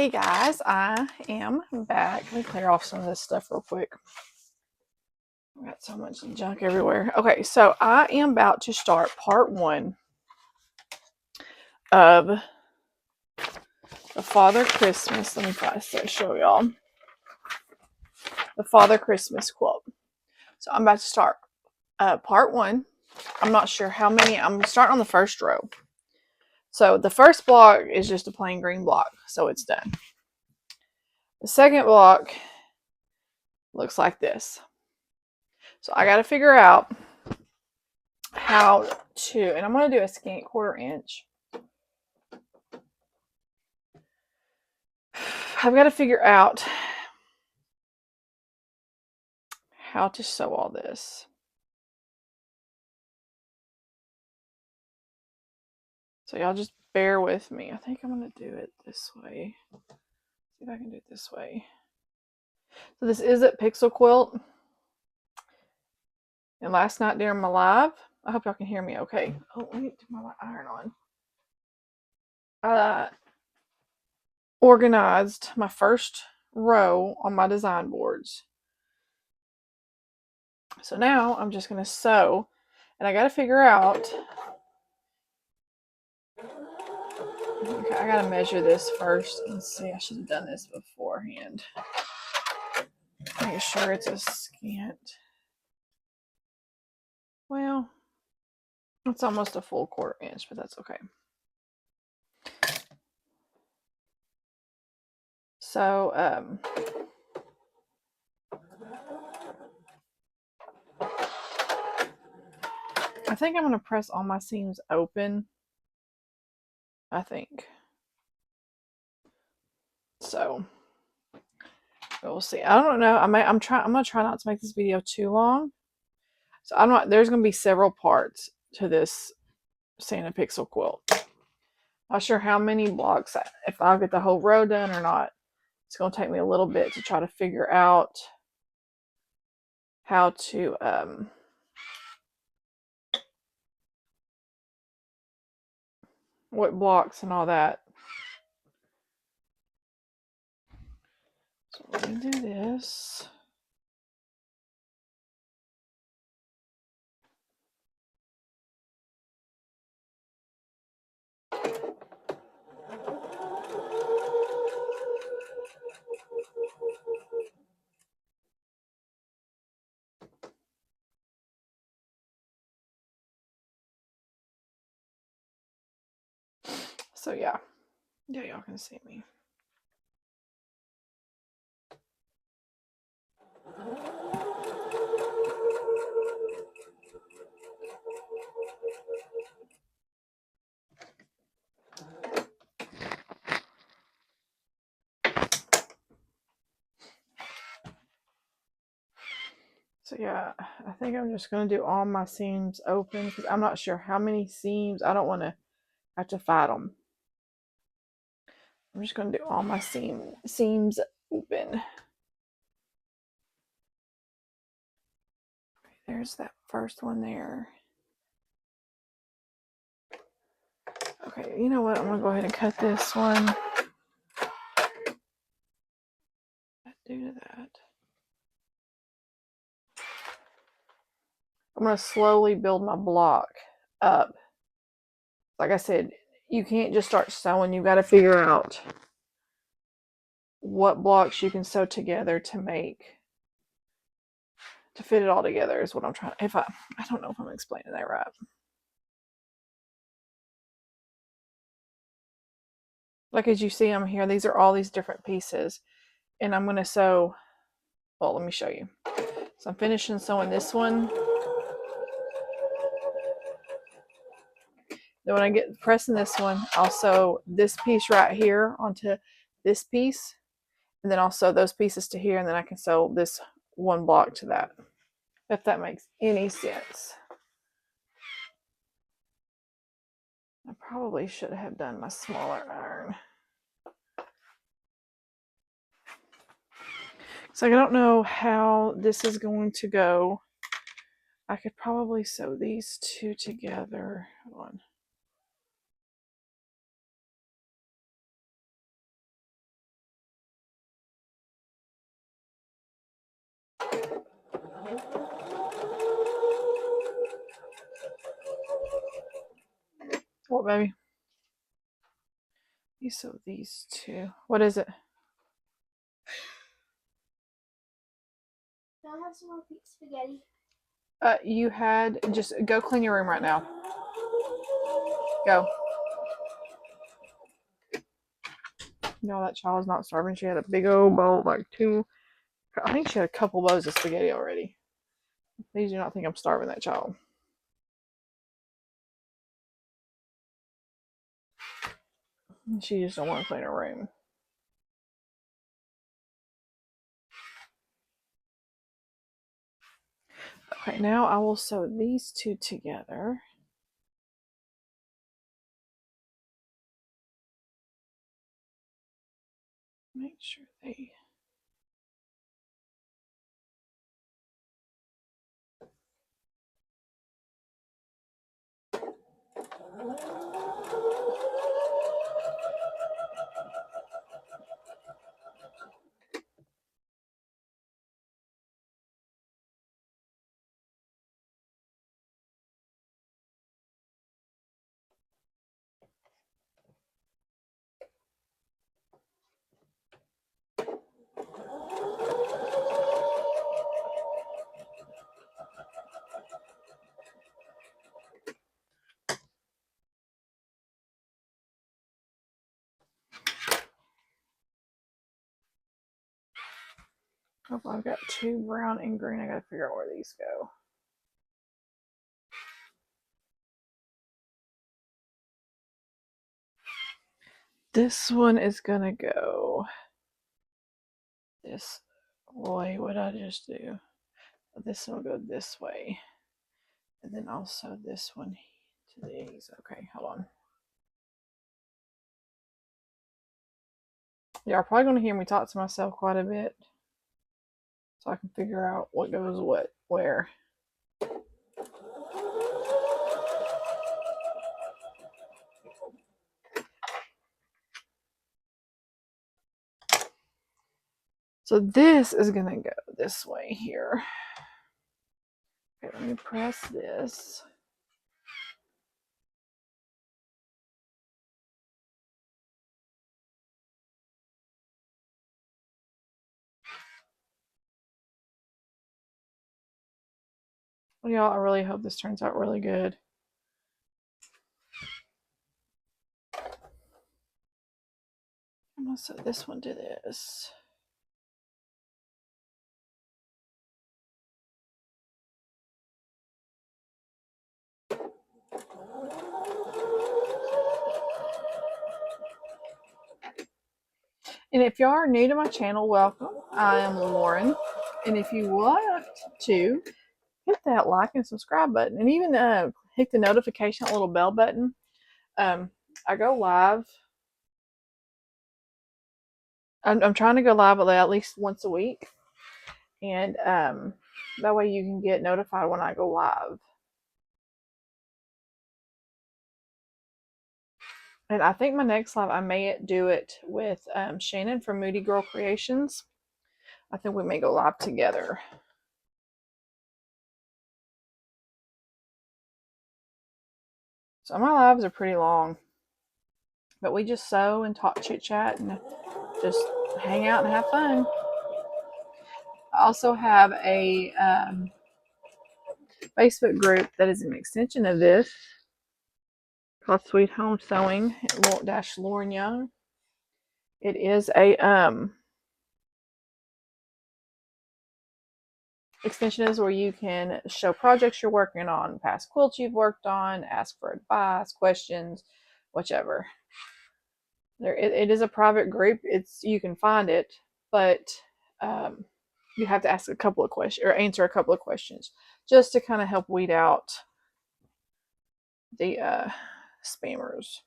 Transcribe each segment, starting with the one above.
Hey guys, I am back. Let me clear off some of this stuff real quick. I've got so much junk everywhere. Okay, so I am about to start part 1 of the Father Christmas. Let me show y'all. The Father Christmas quilt. So I'm about to start part 1. I'm not sure how many. I'm starting on the first row. So the first block is just a plain green block, so it's done. The second block looks like this. So I got to figure out how to, and I'm going to do a scant 1/4 inch. I've got to figure out how to sew all this. So y'all just bear with me. I think I'm going to do it this way. See if I can do it this way. So this is a Pixel Quilt. And last night during my live, I hope y'all can hear me okay. Oh, let me do my iron on. I organized my first row on my design boards. So now I'm just going to sew. And I got to figure out. Okay, I got to measure this first and see. I should have done this beforehand. Make sure it's a scant. Well, it's almost a full 1/4 inch, but that's okay. So, I think I'm going to press all my seams open. I think. So, we'll see. I don't know. I'm going to try not to make this video too long. So, there's going to be several parts to this Santa Pixel quilt. Not sure how many blocks, if I'll get the whole row done or not. It's going to take me a little bit to try to figure out how to what blocks and all that. So let me do this. So yeah, y'all can see me. So yeah, I think I'm just going to do all my seams open because I'm not sure how many seams. I don't want to have to fight them. I'm just going to do all my seams open. There's that first one there. Okay, you know what? I'm going to go ahead and cut this one. Do that. I'm going to slowly build my block up. Like I said, you can't just start sewing. You've got to figure out what blocks you can sew together to fit it all together is what I'm trying. I don't know if I'm explaining that right. Like as you see them here, these are all these different pieces, and I'm going to sew. Well, let me show you. So I'm finishing sewing this one. Then when I get pressing this one, I'll sew this piece right here onto this piece, and then I'll sew those pieces to here, and then I can sew this one block to that. If that makes any sense. I probably should have done my smaller iron. So I don't know how this is going to go. I could probably sew these two together. Hold on. What, baby? You sew these two. What is it? Do I have some more pink spaghetti? You had just go clean your room right now. Go. No, that child's not starving. She had a big old bowl, like two. I think she had a couple bowls of spaghetti already. Please do not think I'm starving that child. She just don't want to clean her room. Okay, now I will sew these two together. Make sure they... Oh, I've got two brown and green. I gotta figure out where these go. This one is gonna go this way. What did I just do? This one will go this way. And then also this one to these. Okay, hold on. Yeah, I'm probably gonna hear me talk to myself quite a bit. So I can figure out what goes what where. So this is gonna go this way here. Okay, let me press this. Well, y'all, I really hope this turns out really good. I'm gonna set this one to this. And if you are new to my channel, welcome. I am Lauren. And if you want to, hit that like and subscribe button. And even hit the notification, little bell button. I go live. I'm trying to go live at least once a week. And that way you can get notified when I go live. And I think my next live, I may do it with Shannon from Moody Girl Creations. I think we may go live together. So my lives are pretty long. But we just sew and talk, chit chat, and just hang out and have fun. I also have a Facebook group that is an extension of this called Sweet Home Sewing -- Lauren Young. It is a extension is where you can show projects you're working on, past quilts you've worked on, ask for advice, questions, whichever. It is a private group. You can find it, but you have to ask a couple of questions or answer a couple of questions just to kind of help weed out the spammers.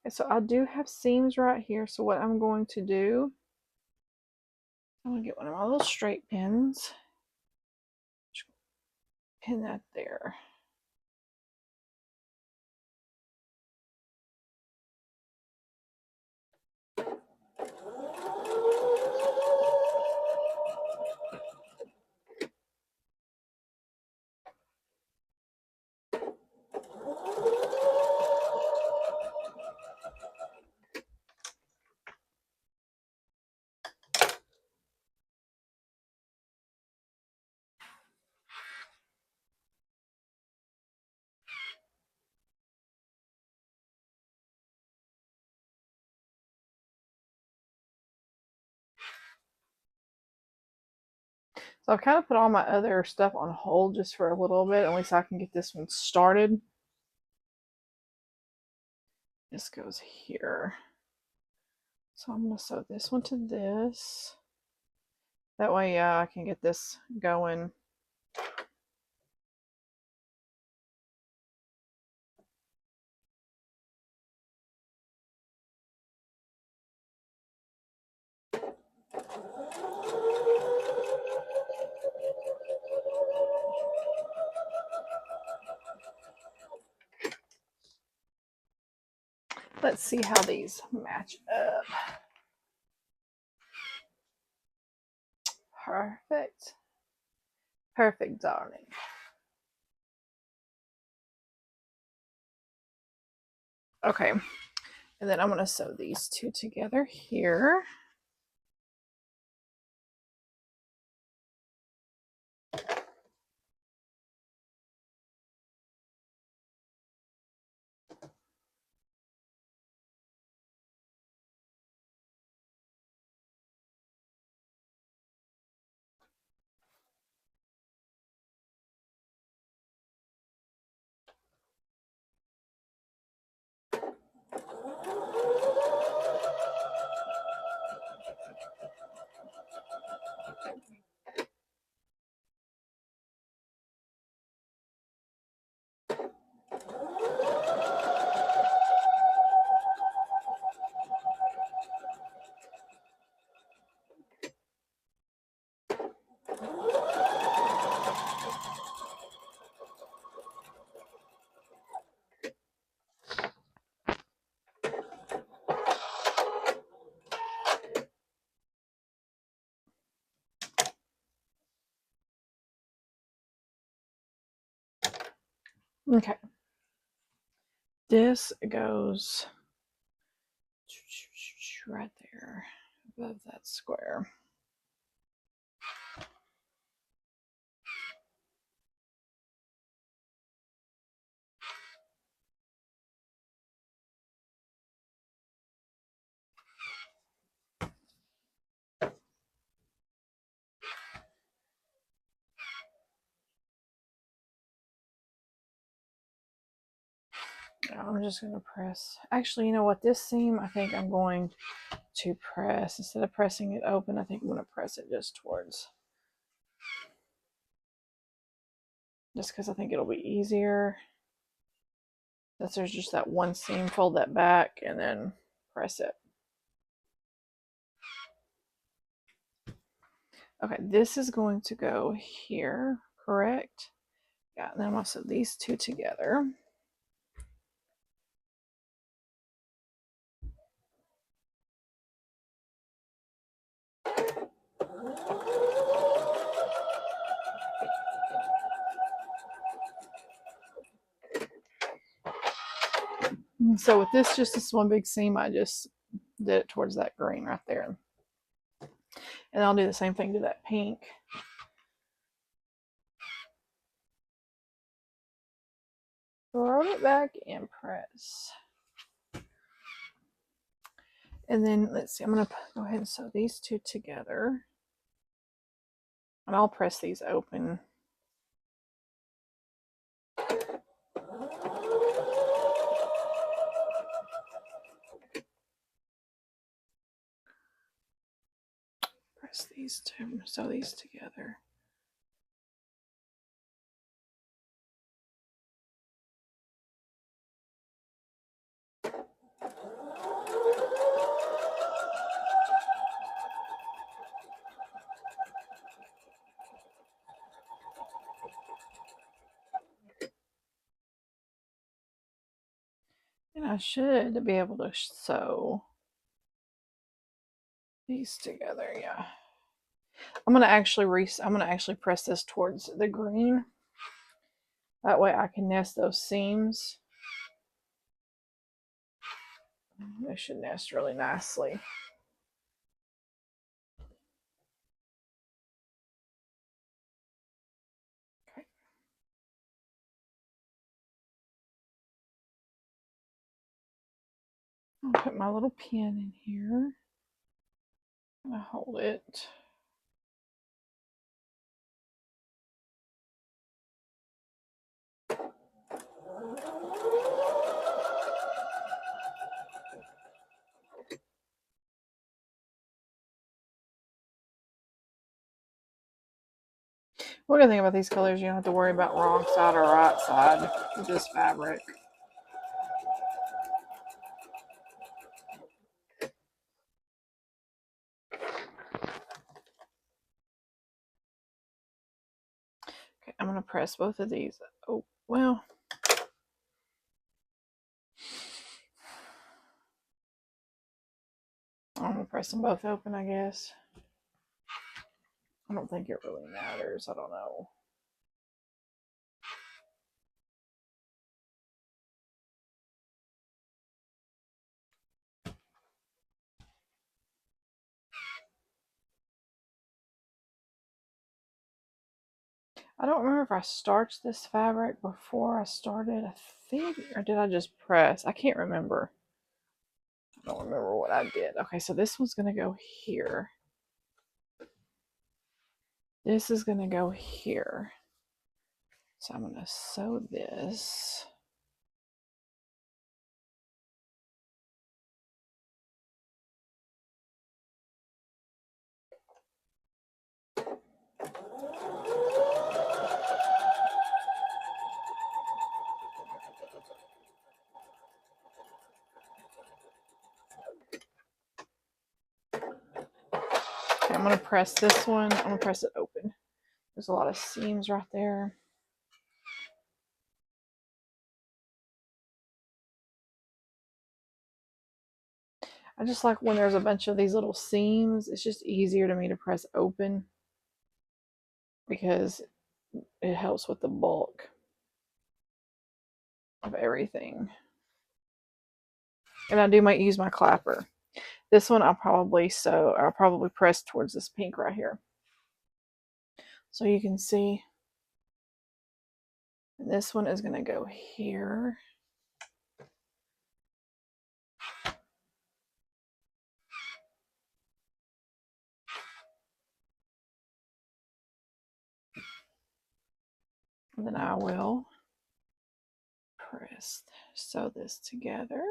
Okay, so I do have seams right here. So what I'm going to do, I'm going to get one of my little straight pins, pin that there. So I've kind of put all my other stuff on hold just for a little bit. At least I can get this one started. This goes here. So I'm going to sew this one to this. That way, yeah, I can get this going. Let's see how these match up. Perfect. Perfect, darling. Okay. And then I'm going to sew these two together here. Okay. This goes right there above that square. I'm just going to press. Actually, you know what? This seam, I think I'm going to press. Instead of pressing it open, I think I'm going to press it just towards. Just because I think it'll be easier. Since there's just that one seam, fold that back and then press it. Okay, this is going to go here, correct? Yeah, and then I'm going to sew these two together. So with just this one big seam, I just did it towards that green right there. And I'll do the same thing to that pink. Throw it back and press. And then let's see, I'm going to go ahead and sew these two together. And I'll press these open. Press these two, sew these together. And I should be able to sew these together, yeah. I'm gonna actually press this towards the green. That way I can nest those seams. They should nest really nicely. Okay. I'll put my little pin in here. I'm gonna hold it. One good thing about these colors, you don't have to worry about wrong side or right side with this fabric. Okay, I'm going to press both of these. Oh, well. I'm going to press them both open, I guess. I don't think it really matters. I don't know. I don't remember if I starched this fabric before I started. I think, or did I just press? I can't remember. I don't remember what I did. Okay, so this one's going to go here. This is going to go here. So I'm going to sew this. Okay, I'm going to press this one. I'm going to press it open. There's a lot of seams right there. I just like when there's a bunch of these little seams, it's just easier to me to press open because it helps with the bulk of everything. And I do might use my clapper. This one I'll probably press towards this pink right here. So you can see this one is going to go here. And then I will sew this together.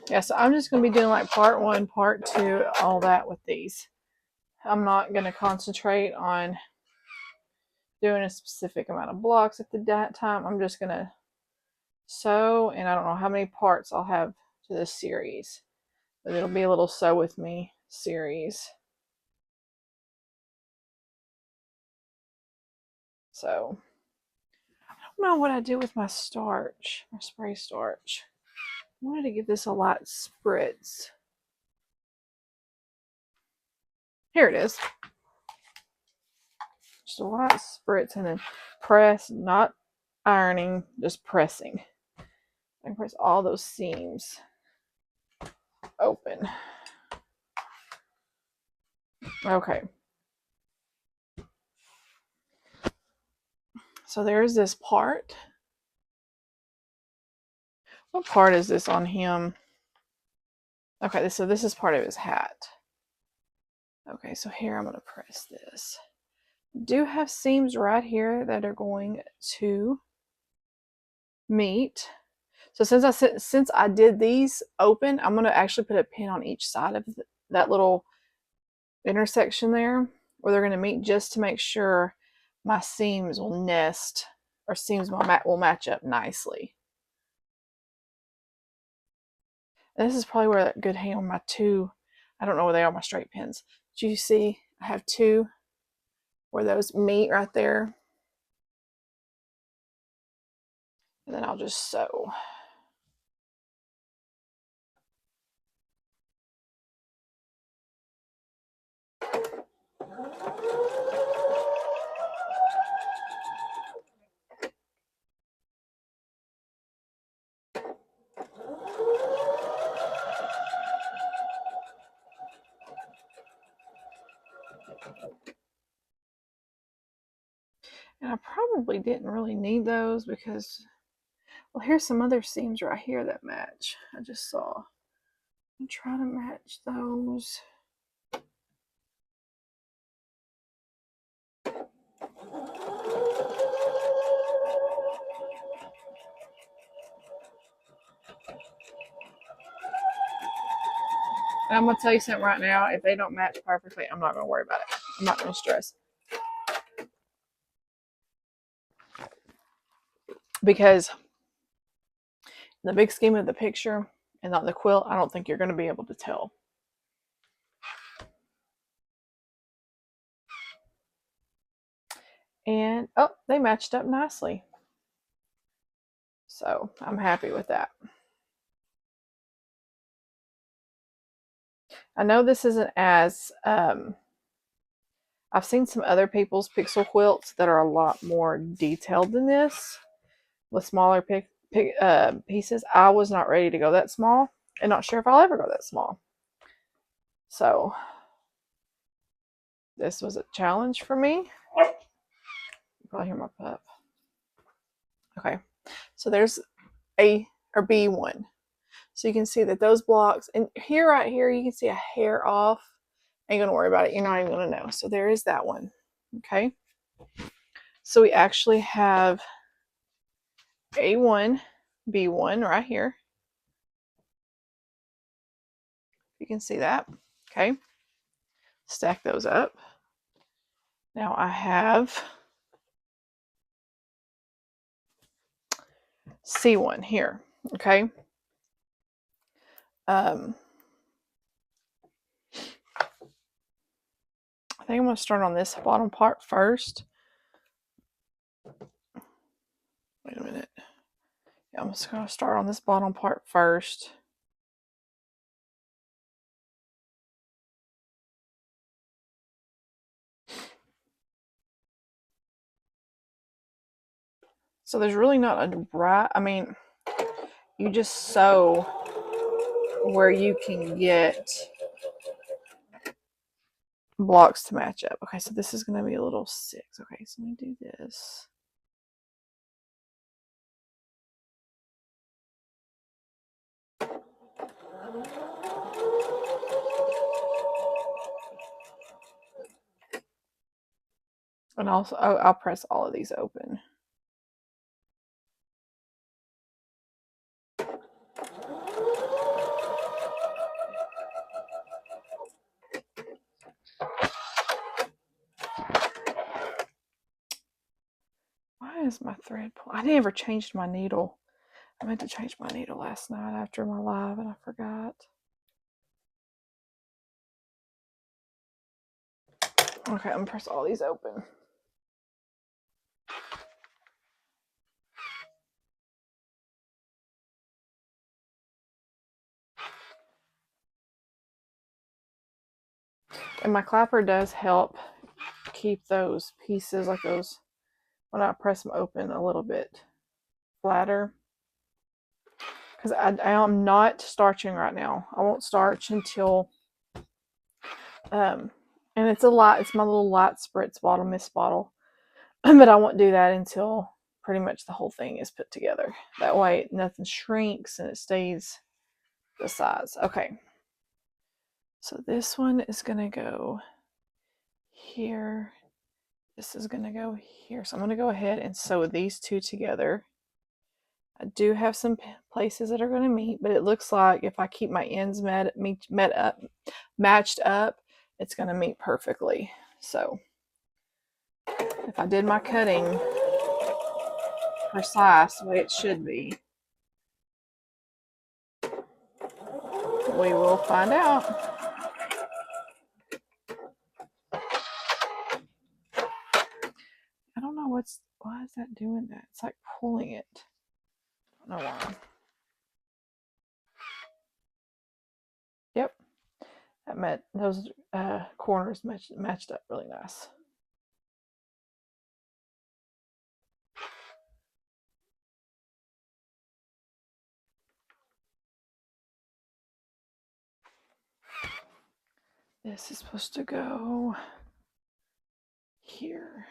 Yeah, so I'm just going to be doing like part 1, part 2, all that with these. I'm not going to concentrate on doing a specific amount of blocks at that time. I'm just going to sew, and I don't know how many parts I'll have to this series, but it'll be a little sew with me series. So I don't know what I did with my starch, my spray starch. I wanted to give this a light spritz. Here it is. Just a light spritz and then press, not ironing, just pressing. I can press all those seams open. Okay. So there's this part. What part is this on him? Okay, so this is part of his hat. Okay, so here I'm going to press this. Do have seams right here that are going to meet. So since I did these open, I'm going to actually put a pin on each side of that little intersection there where they're going to meet, just to make sure my seams will nest, or seams will match up nicely. And this is probably where that good hang on my 2, I don't know where they are, my straight pins. Do you see I have 2 where those meet right there? And then I'll just sew. And I probably didn't really need those because, well, here's some other seams right here that match. I just saw. I'm trying to match those. And I'm going to tell you something right now. If they don't match perfectly, I'm not going to worry about it. I'm not going to stress. Because in the big scheme of the picture and on the quilt, I don't think you're going to be able to tell. And, oh, they matched up nicely. So I'm happy with that. I know this isn't as, I've seen some other people's pixel quilts that are a lot more detailed than this with smaller pieces. I was not ready to go that small and not sure if I'll ever go that small. So this was a challenge for me. You probably hear my pup. Okay, so there's A or B1. So you can see that those blocks, and here, right here, you can see a hair off. Ain't gonna worry about it. You're not even gonna know. So there is that one. Okay. So we actually have A1, B1 right here. You can see that. Okay. Stack those up. Now I have C1 here. Okay. I think I'm going to start on this bottom part first. Wait a minute. Yeah, I'm just going to start on this bottom part first. So there's really not a right, I mean, you just sew where you can get blocks to match up. Okay, so this is going to be a little 6. Okay, so let me do this. And also, I'll press all of these open. Why is my thread pull? I never changed my needle. I meant to change my needle last night after my live and I forgot. Okay, I'm gonna press all these open. And my clapper does help keep those pieces, like those, when I press them open, a little bit flatter. Because I am not starching right now. I won't starch until, and it's a light, it's my little light spritz bottle, mist bottle. But I won't do that until pretty much the whole thing is put together. That way nothing shrinks and it stays the size. Okay. So this one is going to go here. This is going to go here. So I'm going to go ahead and sew these two together. I do have some places that are going to meet, but it looks like if I keep my ends matched up, it's going to meet perfectly. So if I did my cutting precise the way it should be, we will find out. I don't know why is that doing that? It's like pulling it. I don't know why. Yep. Those corners matched up really nice. This is supposed to go here.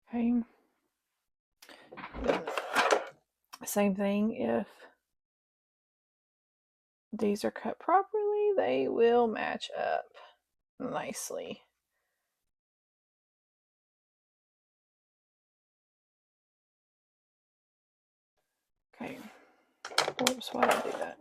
Okay. Then, same thing, if these are cut properly, they will match up nicely. Okay. Oops, why did I do that?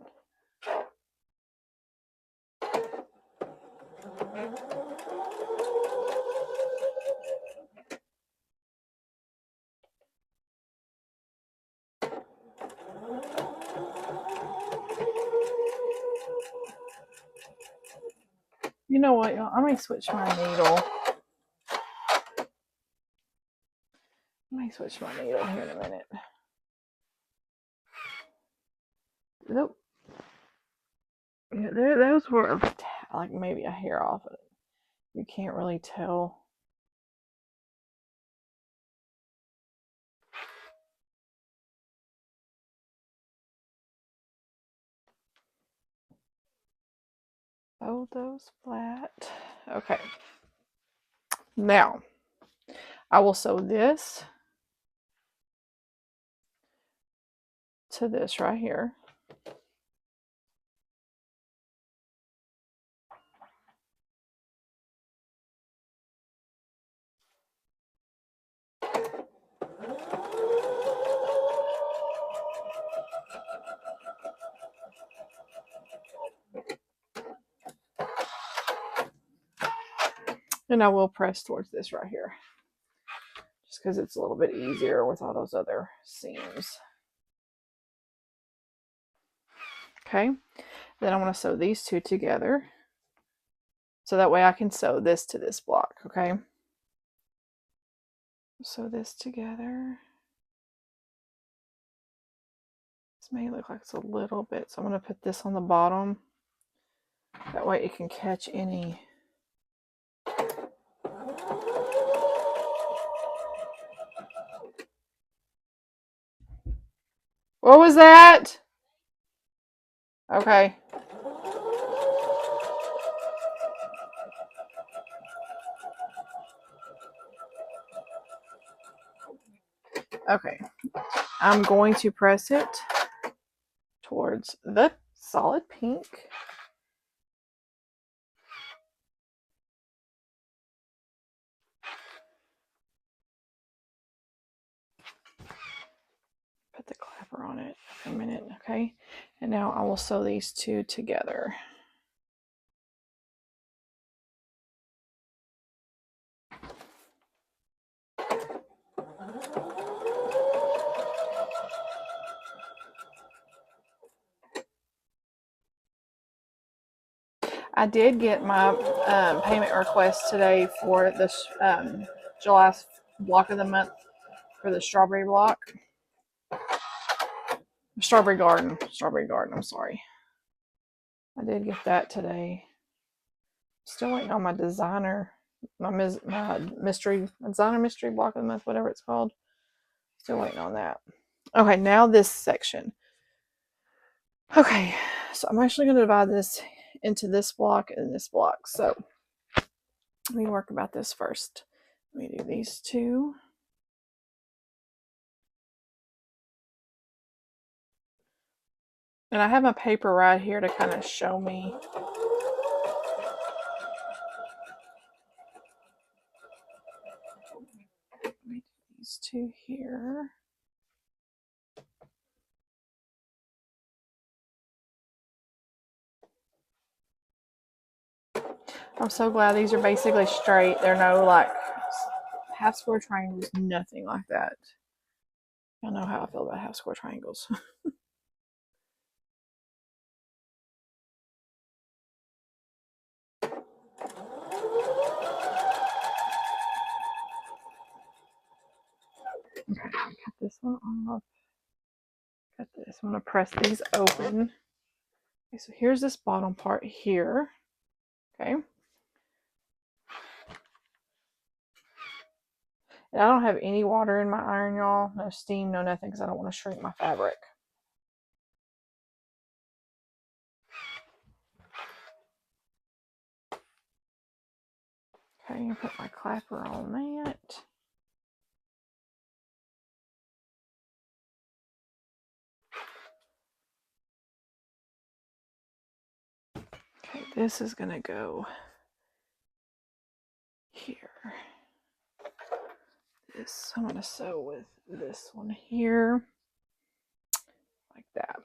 You know what, y'all? I may switch my needle. Here in a minute. Nope. Yeah, those were like maybe a hair off of it. You can't really tell. Fold those flat. Okay. Now, I will sew this to this right here. And I will press towards this right here. Just because it's a little bit easier with all those other seams. Okay. Then I want to sew these two together. So that way I can sew this to this block, okay? Sew this together. This may look like it's a little bit, so I'm going to put this on the bottom. That way it can catch any. What was that? Okay. Okay. I'm going to press it towards the solid pink. Put the clapper on it for a minute, okay? And now I will sew these two together. I did get my payment request today for this July block of the month for the strawberry block. Strawberry garden, I'm sorry. I did get that today. Still waiting on my designer, my mystery block of the month, whatever it's called. Still waiting on that. Okay, now this section. Okay, so I'm actually going to divide this into this block and this block. So let me work about this first. Let me do these two. And I have my paper right here to kind of show me. Let me do these two here. I'm so glad these are basically straight. They're no like half square triangles, nothing like that. Y'all know how I feel about half square triangles. Okay, cut this one off. Cut this. I'm going to press these open. Okay, so here's this bottom part here. Okay. And I don't have any water in my iron, y'all. No steam, no nothing, because I don't want to shrink my fabric. Okay, put my clapper on that. this is going to go here. This, I'm going to sew with this one here, like that.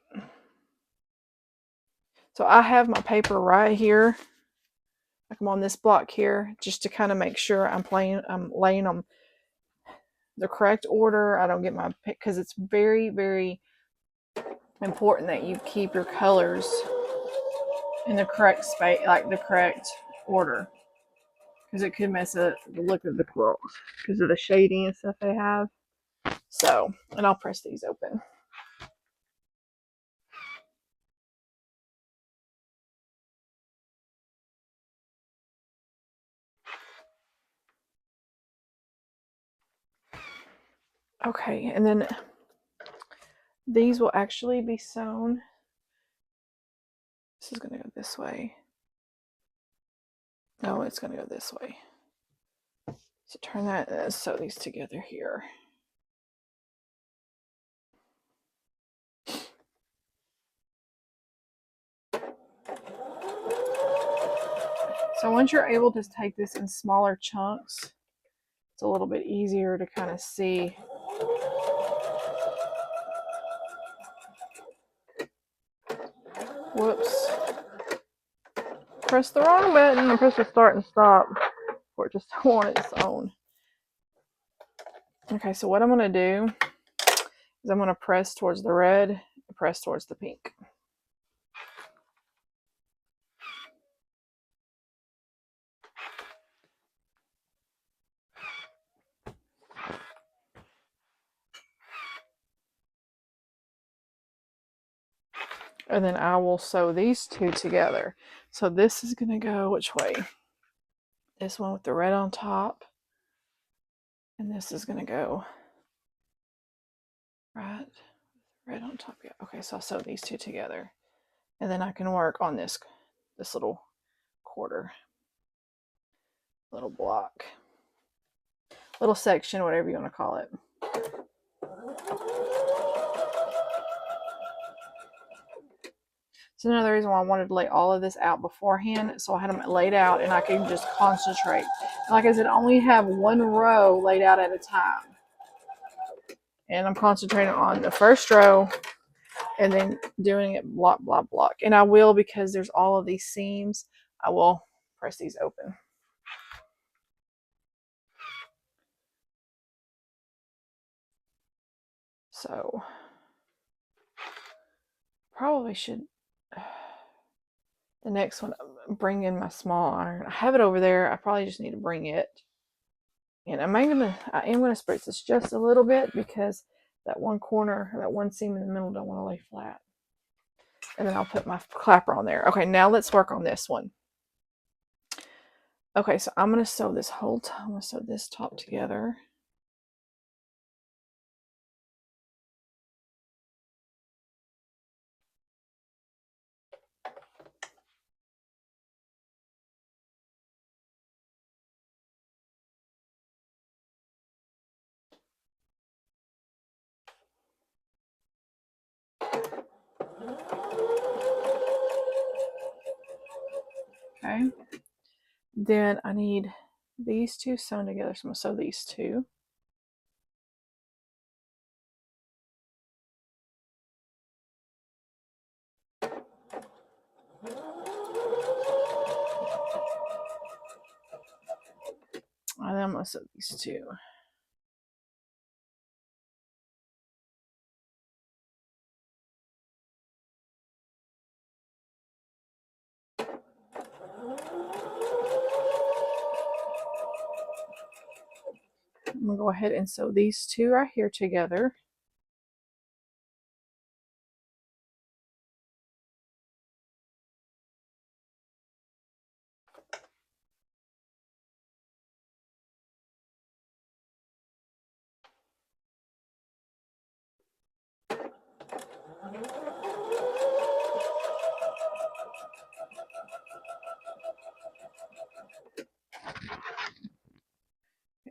So I have my paper right here. Like I'm on this block here, just to kind of make sure I'm laying them the correct order. I don't get my pick, because it's very, very important that you keep your colors in the correct space, like the correct order, because it could mess up the look of the quilt because of the shading and stuff they have. So, and I'll press these open. Okay, and then these will actually be sewn. This is going to go this way. No, it's going to go this way. So turn that and sew these together here. So once you're able to take this in smaller chunks, it's a little bit easier to kind of see. Whoops. Press the wrong button. I pressed the start and stop for it just to on its own. Okay, so what I'm going to do is I'm going to press towards the red and press towards the pink. And then I will sew these two together. So this is going to go which way? This one with the red on top. And this is going to go right, red on top. Yeah. Okay, so I'll sew these two together. And then I can work on this little quarter, little block, little section, whatever you want to call it. So another reason why I wanted to lay all of this out beforehand, so I had them laid out and I can just concentrate. And like I said, I only have one row laid out at a time. And I'm concentrating on the first row and then doing it block, block, block. And I will, because there's all of these seams, I will press these open. So probably should, the next one, bring in my small iron. I have it over there. I probably just need to bring it. And I am gonna spritz this just a little bit, because that one corner, that one seam in the middle, don't want to lay flat. And then I'll put my clapper on there. Okay, now let's work on this one. Okay, so I'm gonna sew this whole time. I'm gonna sew this top together. Okay. Then I need these two sewn together, so I'm gonna sew these two. And then I'm gonna sew these two. I'm gonna go ahead and sew these two right here together.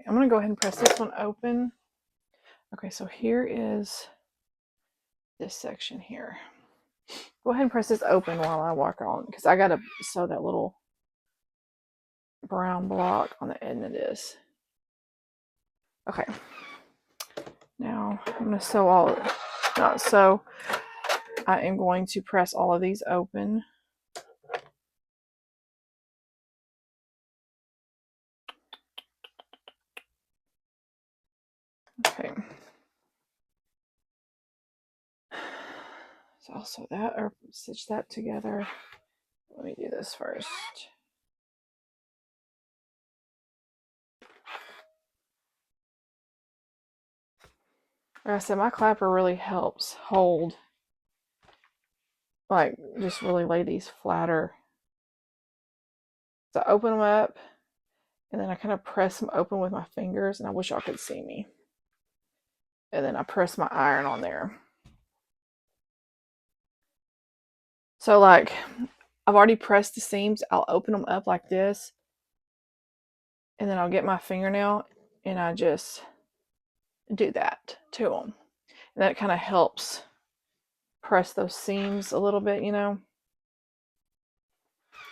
I'm gonna go ahead and press this one open. Okay, so here is this section here. Go ahead and press this open while I work on, because I gotta sew that little brown block on the end of this. Okay. Now I'm gonna sew all, not sew. I am going to press all of these open. Okay. So I'll sew that or stitch that together. Let me do this first. Like I said, my clapper really helps hold, like, just really lay these flatter. So I open them up, and then I kind of press them open with my fingers, and I wish y'all could see me. And then I press my iron on there. So, like, I've already pressed the seams. I'll open them up like this, and then I'll get my fingernail, and I just do that to them. And that kind of helps press those seams a little bit, you know.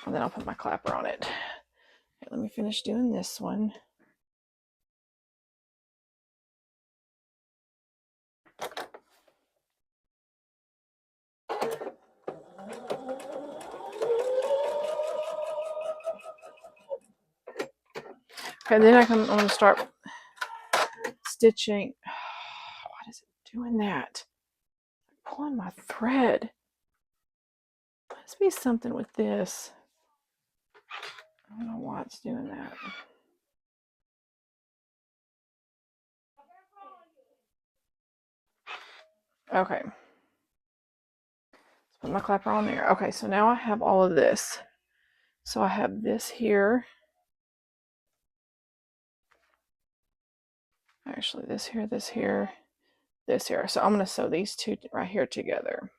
And then I'll put my clapper on it. Okay, let me finish doing this one. Okay, then I'm going to start stitching. Why is it doing that? I'm pulling my thread. Must be something with this. I don't know why it's doing that. Okay. Let's put my clapper on there. Okay, so now I have all of this. So I have this here. Actually, this here, this here, this here. So I'm going to sew these two right here together.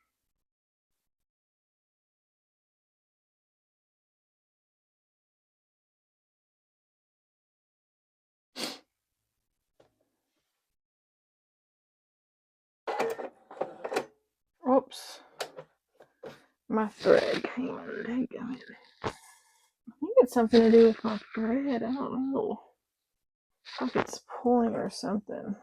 Oops. My thread. Hang on. Hang on. I think it's something to do with my thread. I don't know. I think it's pulling or something.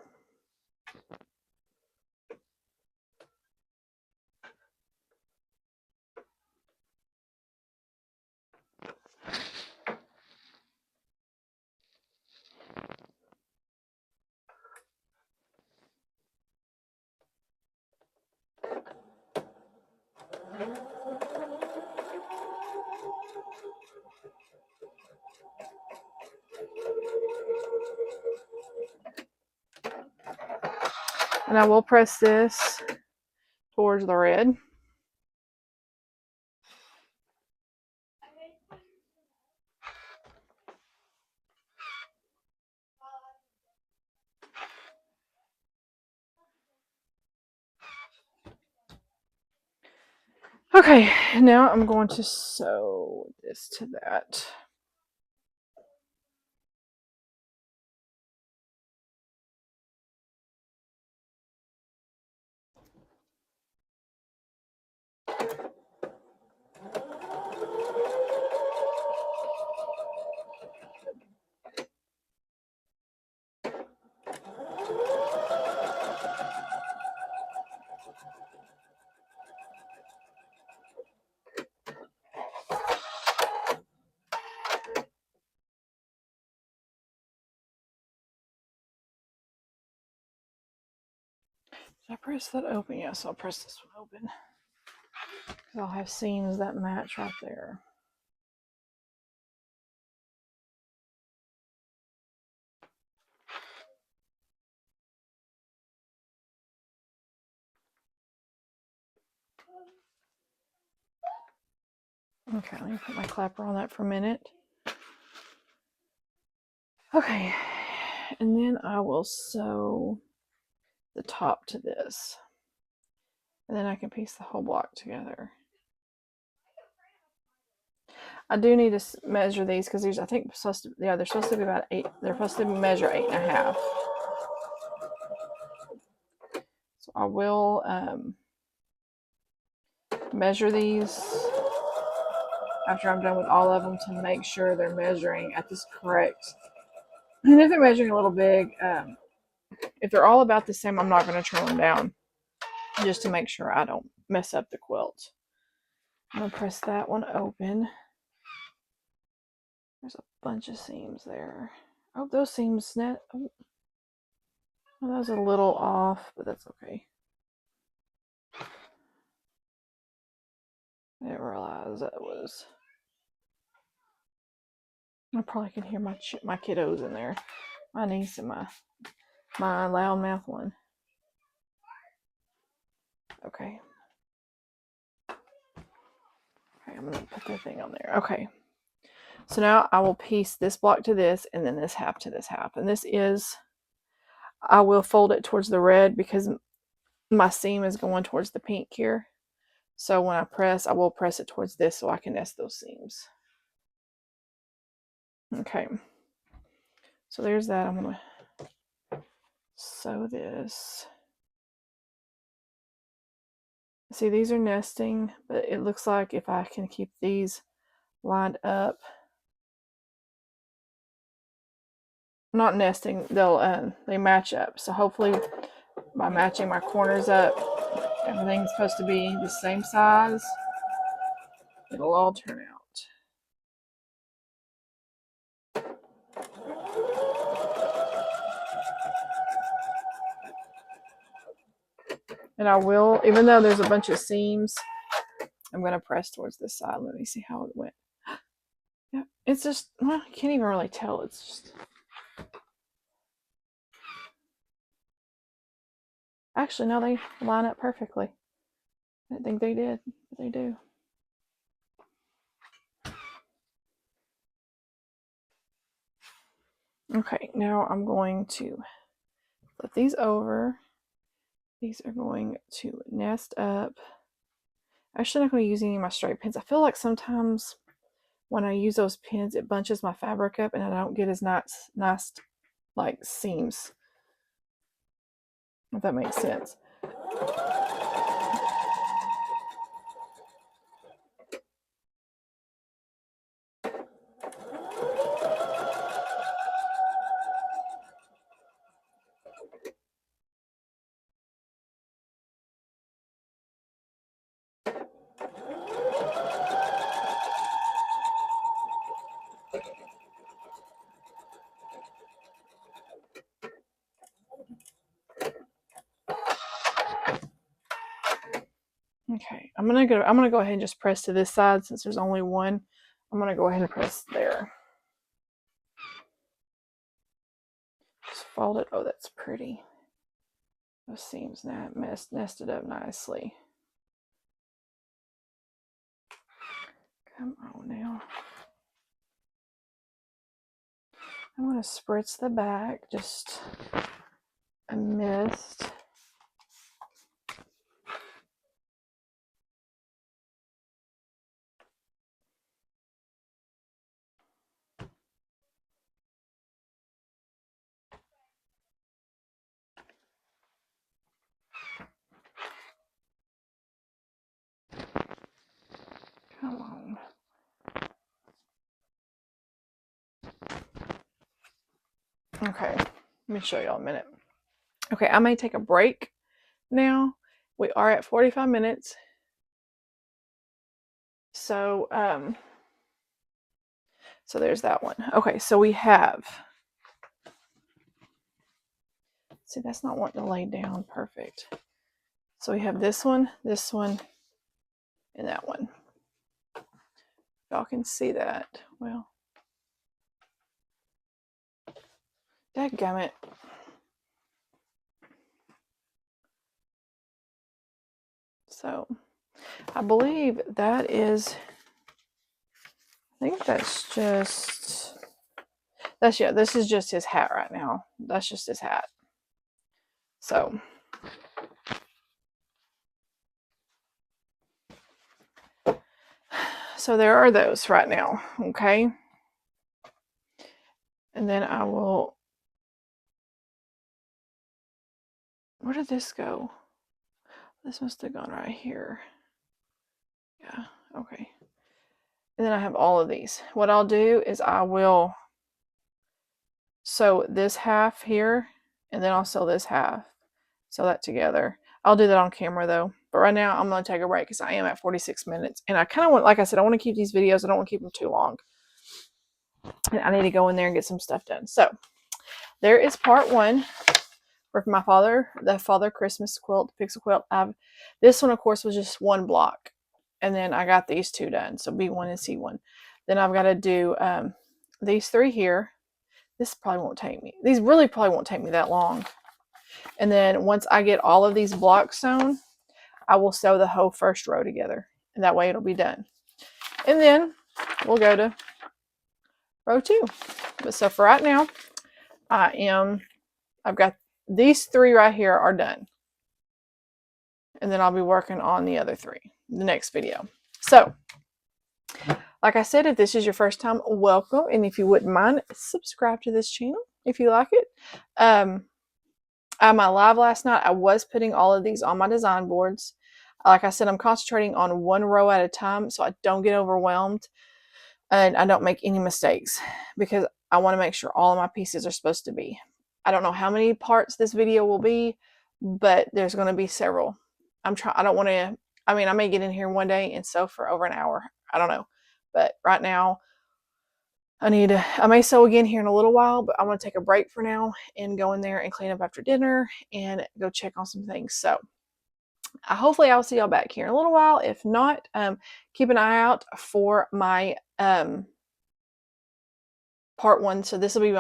And I will press this towards the red. Okay, now I'm going to sew this to that. Did I press that open? Yes, I'll press this one open. I'll have seams that match right there. Okay, let me put my clapper on that for a minute. Okay, and then I will sew the top to this. And then I can piece the whole block together. I do need to measure these because these, I think, supposed to, yeah, they're supposed to be about 8. They're supposed to measure 8.5. So I will measure these after I'm done with all of them to make sure they're measuring at this correct. And if they're measuring a little big, if they're all about the same, I'm not going to trim them down just to make sure I don't mess up the quilt. I'm going to press that one open. There's a bunch of seams there. Oh, those seams net. Oh, well, that was a little off, but that's okay. I didn't realize that was. I probably can hear my kiddos in there. My niece and my loudmouth one. Okay. Okay, I'm gonna put the thing on there. Okay. So now I will piece this block to this and then this half to this half. And this is, I will fold it towards the red because my seam is going towards the pink here. So when I press, I will press it towards this so I can nest those seams. Okay. So there's that. I'm going to sew this. See, these are nesting, but it looks like if I can keep these lined up, not nesting, they'll they match up. So hopefully by matching my corners up, everything's supposed to be the same size. It'll all turn out. And I will, even though there's a bunch of seams, I'm going to press towards this side. Let me see how it went. Yeah, it's just, well, I can't even really tell. It's just, actually, no, they line up perfectly. I didn't think they did, but they do. Okay, now I'm going to flip these over. These are going to nest up. Actually, I'm not going to use any of my straight pins. I feel like sometimes when I use those pins, it bunches my fabric up and I don't get as nice like seams. If that makes sense. Okay, I'm gonna go ahead and just press to this side since there's only one. I'm gonna go ahead and press there. Just fold it. Oh, that's pretty. Those seams now nested up nicely. Come on now. I'm gonna spritz the back just a mist. Come on. Okay, let me show y'all a minute. Okay, I may take a break now. We are at 45 minutes. So, so there's that one. Okay, so we have, see, that's not wanting to lay down perfect. So we have this one, and that one. Y'all can see that. Well, dadgummit. So I believe that is, I think that's just, yeah, this is just his hat right now. That's just his hat. So there are those right now, okay? And then I will, where did this go? This must have gone right here. Yeah, okay. And then I have all of these. What I'll do is I will sew this half here, and then I'll sew this half. Sew that together. I'll do that on camera though. But right now I'm going to take a break because I am at 46 minutes. And I kind of want, like I said, I want to keep these videos. I don't want to keep them too long. And I need to go in there and get some stuff done. So there is part one for my the Father Christmas quilt, pixel quilt. This one, of course, was just one block. And then I got these two done. So B1 and C1. Then I've got to do these three here. This probably won't take me. These really probably won't take me that long. And then once I get all of these blocks sewn, I will sew the whole first row together. And that way it'll be done. And then we'll go to row 2. But so for right now, I've got these 3 right here are done. And then I'll be working on the other 3, the next video. So, like I said, if this is your first time, welcome. And if you wouldn't mind, subscribe to this channel if you like it. On my live last night, I was putting all of these on my design boards. Like I said, I'm concentrating on one row at a time so I don't get overwhelmed and I don't make any mistakes because I want to make sure all of my pieces are supposed to be. I don't know how many parts this video will be, but there's going to be several. I don't want to, I may get in here one day and sew for over an hour. I don't know. But right now, I may sew again here in a little while, but I'm going to take a break for now and go in there and clean up after dinner and go check on some things. So hopefully I'll see y'all back here in a little while. If not, keep an eye out for my part 1. So this will be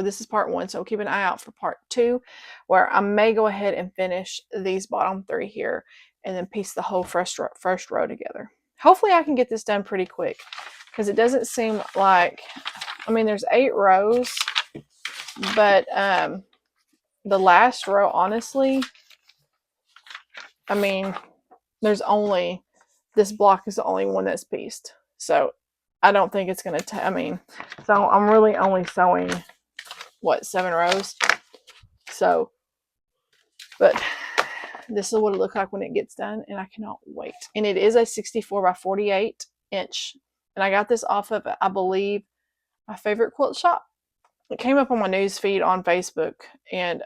this is part 1. So keep an eye out for part 2, where I may go ahead and finish these bottom 3 here and then piece the whole first row together. Hopefully I can get this done pretty quick because it doesn't seem like, there's 8 rows, but the last row, honestly, there's only, this block is the only one that's pieced. So I don't think it's going to, so I'm really only sewing, 7 rows? So, but this is what it looks like when it gets done, and I cannot wait. And it is a 64 by 48 inch. And I got this off of, I believe, my favorite quilt shop. It came up on my news feed on Facebook and,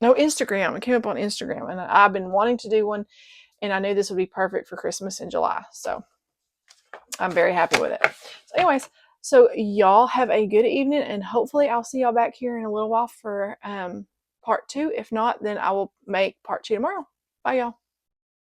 no, Instagram. It came up on Instagram, and I've been wanting to do one, and I knew this would be perfect for Christmas in July. So I'm very happy with it. So anyways, so y'all have a good evening, and hopefully I'll see y'all back here in a little while for part 2. If not, then I will make part 2 tomorrow. Bye, y'all.